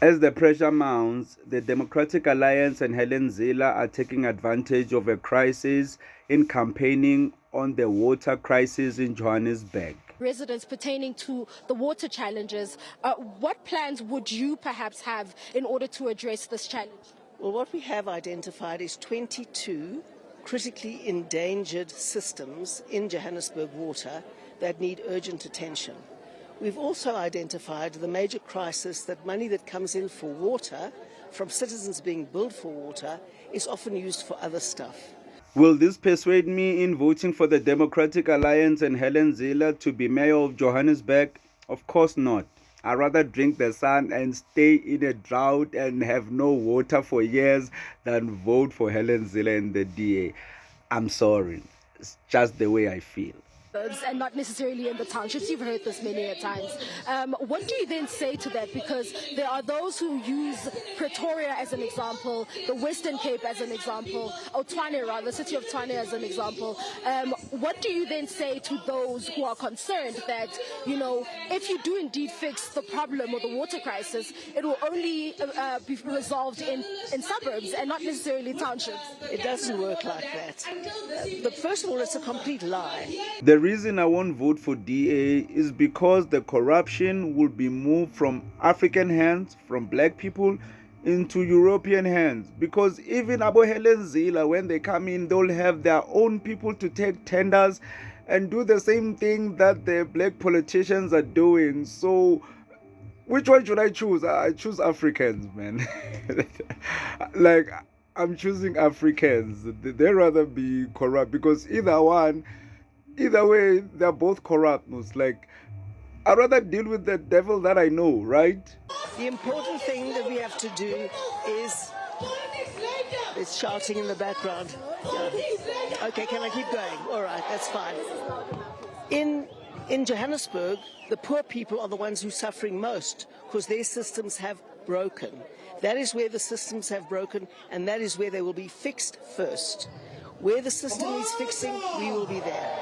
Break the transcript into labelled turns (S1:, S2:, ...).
S1: As the pressure mounts, the Democratic Alliance and Helen Zille are taking advantage of a crisis in campaigning on the water crisis in Johannesburg.
S2: Residents pertaining to the water challenges, what plans would you perhaps have in order to address this challenge?
S3: Well, what we have identified is 22 critically endangered systems in Johannesburg water that need urgent attention. We've also identified the major crisis that money that comes in for water from citizens being billed for water is often used for other stuff.
S1: Will this persuade me in voting for the Democratic Alliance and Helen Zille to be mayor of Johannesburg? Of course not. I'd rather drink the sun and stay in a drought and have no water for years than vote for Helen Zille and the DA. I'm sorry. It's just the way I feel.
S2: And not necessarily in the townships. You've heard this many a times. What do you then say to that? Because there are those who use Pretoria as an example, the Western Cape as an example, or Tshwane rather, the city of Tshwane as an example. What do you then say to those who are concerned that, you know, if you do indeed fix the problem or the water crisis, it will only be resolved in suburbs and not necessarily townships?
S3: It doesn't work like that. First of all, it's a complete lie.
S1: The reason I won't vote for DA is because the corruption will be moved from African hands, from black people, into European hands. Because even Abo Helen Zille, when they come in, they'll have their own people to take tenders and do the same thing that the black politicians are doing. So which one should I choose? I choose Africans, man. Like, I'm choosing Africans. They'd rather be corrupt, because either way, they're both corrupt. It's like, I'd rather deal with the devil that I know, right?
S3: The important thing that we have to do is... It's shouting in the background. Yeah. Okay, can I keep going? All right, that's fine. In Johannesburg, the poor people are the ones who are suffering most because their systems have broken. That is where the systems have broken, and that is where they will be fixed first. Where the system needs fixing, we will be there.